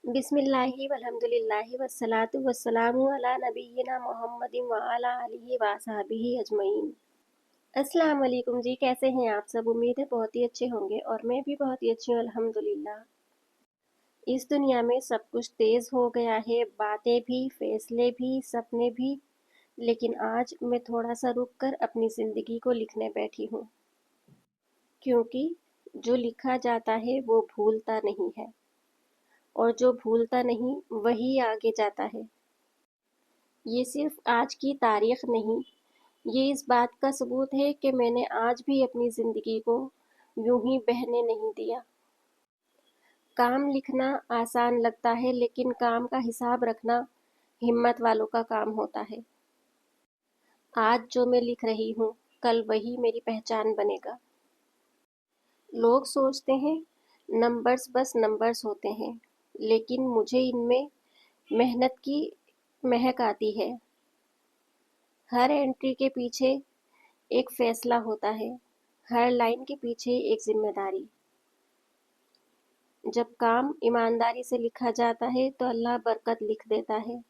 बिस्मिल्लाहि वल्हम्दुलिल्लाहि वस्सलातु वस्सलामु अला नबिय्यिना मुहम्मदिन व अला आलिहि व असहाबिहि अजमईन। अस्सलाम वालेकुम जी, कैसे हैं आप सब? उम्मीद है बहुत ही अच्छे होंगे और मैं भी बहुत ही अच्छी हूँ अल्हम्दुलिल्लाह। इस दुनिया में सब कुछ तेज़ हो गया है, बातें भी, फैसले भी, सपने भी। लेकिन आज मैं थोड़ा सा रुक कर अपनी ज़िंदगी को लिखने बैठी हूँ, क्योंकि जो लिखा जाता है वो भूलता नहीं है, और जो भूलता नहीं वही आगे जाता है। ये सिर्फ आज की तारीख नहीं, ये इस बात का सबूत है कि मैंने आज भी अपनी ज़िंदगी को यूं ही बहने नहीं दिया। काम लिखना आसान लगता है, लेकिन काम का हिसाब रखना हिम्मत वालों का काम होता है। आज जो मैं लिख रही हूँ, कल वही मेरी पहचान बनेगा। लोग सोचते हैं नंबर्स बस नंबर्स होते हैं, लेकिन मुझे इनमें मेहनत की महक आती है। हर एंट्री के पीछे एक फैसला होता है, हर लाइन के पीछे एक जिम्मेदारी। जब काम ईमानदारी से लिखा जाता है तो अल्लाह बरकत लिख देता है।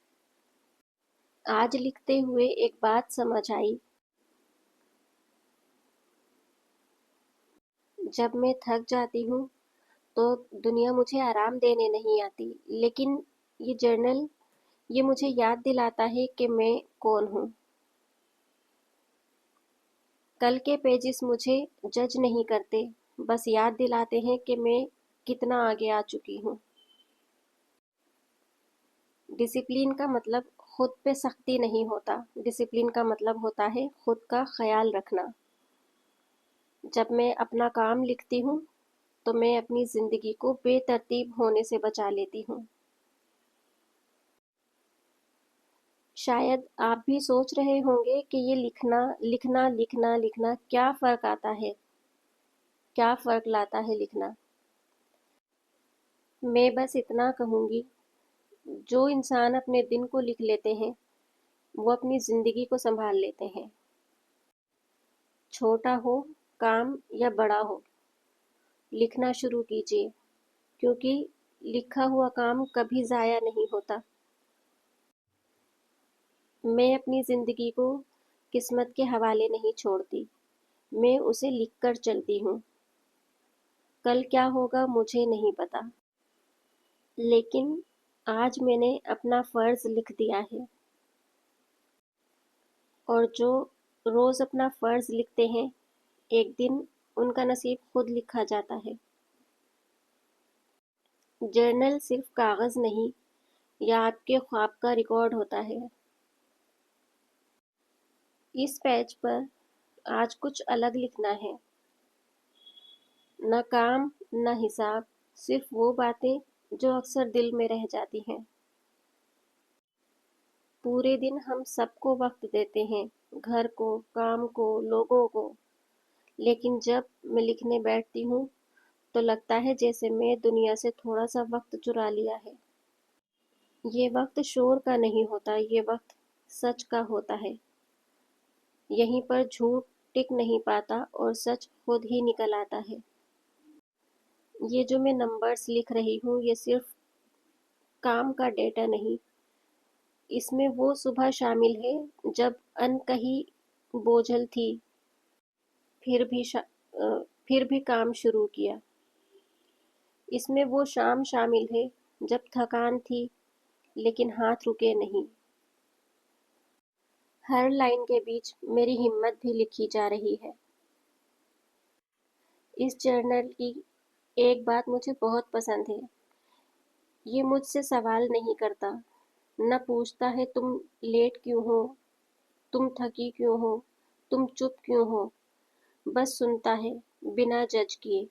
आज लिखते हुए एक बात समझ आई, जब मैं थक जाती हूँ तो दुनिया मुझे आराम देने नहीं आती, लेकिन ये जर्नल ये मुझे याद दिलाता है कि मैं कौन हूँ। कल के पेजेस मुझे जज नहीं करते, बस याद दिलाते हैं कि मैं कितना आगे आ चुकी हूँ। डिसिप्लिन का मतलब खुद पे सख्ती नहीं होता, डिसिप्लिन का मतलब होता है खुद का ख्याल रखना। जब मैं अपना काम लिखती हूँ तो मैं अपनी ज़िंदगी को बेतरतीब होने से बचा लेती हूँ। शायद आप भी सोच रहे होंगे कि ये लिखना लिखना लिखना लिखना क्या फ़र्क आता है, क्या फ़र्क लाता है लिखना। मैं बस इतना कहूँगी, जो इंसान अपने दिन को लिख लेते हैं वो अपनी ज़िंदगी को संभाल लेते हैं। छोटा हो काम या बड़ा हो, लिखना शुरू कीजिए, क्योंकि लिखा हुआ काम कभी ज़ाया नहीं होता। मैं अपनी ज़िंदगी को किस्मत के हवाले नहीं छोड़ती, मैं उसे लिखकर चलती हूँ। कल क्या होगा मुझे नहीं पता, लेकिन आज मैंने अपना फ़र्ज़ लिख दिया है। और जो रोज़ अपना फ़र्ज़ लिखते हैं, एक दिन उनका नसीब खुद लिखा जाता है। जर्नल सिर्फ कागज़ नहीं, यह आपके ख्वाब का रिकॉर्ड होता है। इस पेज पर आज कुछ अलग लिखना है, न काम न हिसाब, सिर्फ वो बातें जो अक्सर दिल में रह जाती हैं। पूरे दिन हम सबको वक्त देते हैं, घर को, काम को, लोगों को, लेकिन जब मैं लिखने बैठती हूँ तो लगता है जैसे मैं दुनिया से थोड़ा सा वक्त चुरा लिया है। ये वक्त शोर का नहीं होता, ये वक्त सच का होता है। यहीं पर झूठ टिक नहीं पाता और सच खुद ही निकल आता है। ये जो मैं नंबर्स लिख रही हूँ, ये सिर्फ काम का डेटा नहीं, इसमें वो सुबह शामिल है जब अनकही बोझल थी, फिर भी फिर भी काम शुरू किया। इसमें वो शाम शामिल है जब थकान थी, लेकिन हाथ रुके नहीं। हर लाइन के बीच मेरी हिम्मत भी लिखी जा रही है। इस जर्नल की एक बात मुझे बहुत पसंद है, ये मुझसे सवाल नहीं करता, न पूछता है तुम लेट क्यों हो, तुम थकी क्यों हो, तुम चुप क्यों हो, बस सुनता है बिना जज किए।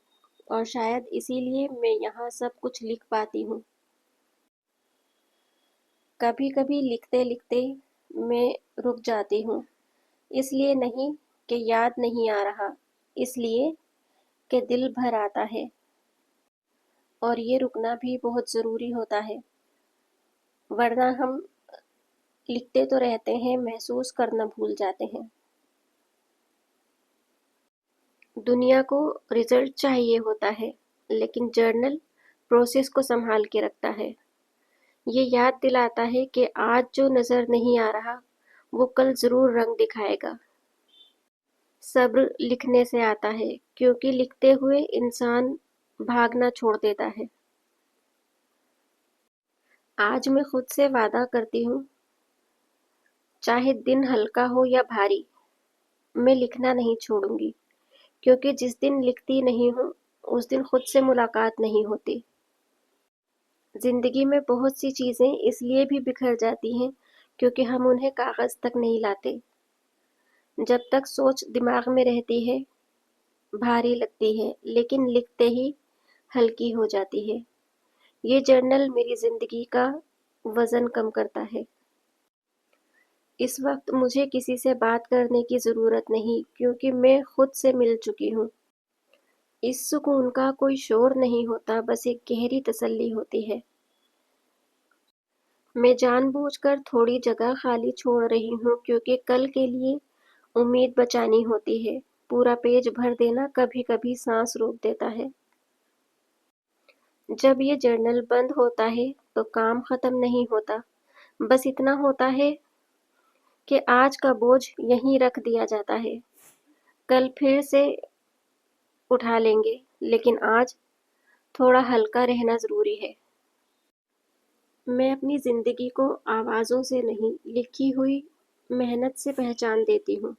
और शायद इसीलिए मैं यहाँ सब कुछ लिख पाती हूँ। कभी कभी लिखते लिखते मैं रुक जाती हूँ, इसलिए नहीं कि याद नहीं आ रहा, इसलिए कि दिल भर आता है। और ये रुकना भी बहुत ज़रूरी होता है, वरना हम लिखते तो रहते हैं, महसूस करना भूल जाते हैं। दुनिया को रिजल्ट चाहिए होता है, लेकिन जर्नल प्रोसेस को संभाल के रखता है। یہ یاد دلاتا ہے کہ آج جو نظر نہیں آ رہا وہ کل ضرور رنگ دکھائے گا۔ صبر لکھنے سے آتا ہے کیونکہ لکھتے ہوئے انسان بھاگنا چھوڑ دیتا ہے۔ آج میں خود سے وعدہ کرتی ہوں، چاہے دن ہلکا ہو یا بھاری، میں لکھنا نہیں چھوڑوں گی، کیونکہ جس دن لکھتی نہیں ہوں اس دن خود سے ملاقات نہیں ہوتی۔ زندگی میں بہت سی چیزیں اس لیے بھی بکھر جاتی ہیں کیونکہ ہم انہیں کاغذ تک نہیں لاتے۔ جب تک سوچ دماغ میں رہتی ہے بھاری لگتی ہے، لیکن لکھتے ہی ہلکی ہو جاتی ہے۔ یہ جرنل میری زندگی کا وزن کم کرتا ہے۔ اس وقت مجھے کسی سے بات کرنے کی ضرورت نہیں کیونکہ میں خود سے مل چکی ہوں۔ اس سکون کا کوئی شور نہیں ہوتا، بس ایک گہری تسلی ہوتی ہے۔ میں جان بوجھ کر تھوڑی جگہ خالی چھوڑ رہی ہوں کیونکہ کل کے لیے امید بچانی ہوتی ہے۔ پورا پیج بھر دینا کبھی کبھی سانس روک دیتا ہے۔ جب یہ جرنل بند ہوتا ہے تو کام ختم نہیں ہوتا، بس اتنا ہوتا ہے کہ آج کا بوجھ یہیں رکھ دیا جاتا ہے۔ کل پھر سے اٹھا لیں گے، لیکن آج تھوڑا ہلکا رہنا ضروری ہے۔ میں اپنی زندگی کو آوازوں سے نہیں، لکھی ہوئی محنت سے پہچان دیتی ہوں،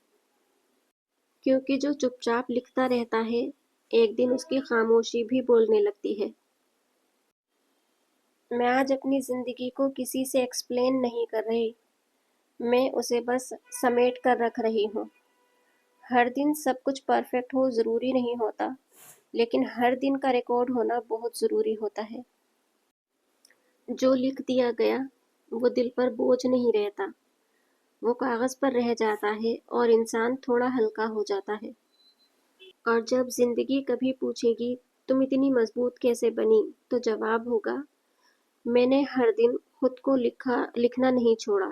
کیونکہ جو چپ چاپ لکھتا رہتا ہے ایک دن اس کی خاموشی بھی بولنے لگتی ہے۔ میں آج اپنی زندگی کو کسی سے ایکسپلین نہیں کر رہی، میں اسے بس سمیٹ کر رکھ رہی ہوں۔ ہر دن سب کچھ پرفیکٹ ہو ضروری نہیں ہوتا، لیکن ہر دن کا ریکارڈ ہونا بہت ضروری ہوتا ہے۔ جو لکھ دیا گیا وہ دل پر بوجھ نہیں رہتا، وہ کاغذ پر رہ جاتا ہے اور انسان تھوڑا ہلکا ہو جاتا ہے۔ اور جب زندگی کبھی پوچھے گی تم اتنی مضبوط کیسے بنی، تو جواب ہوگا میں نے ہر دن خود کو لکھنا نہیں چھوڑا۔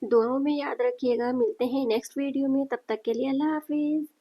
دعاؤں میں یاد رکھیے گا، ملتے ہیں نیکسٹ ویڈیو میں، تب تک کے لیے اللہ حافظ۔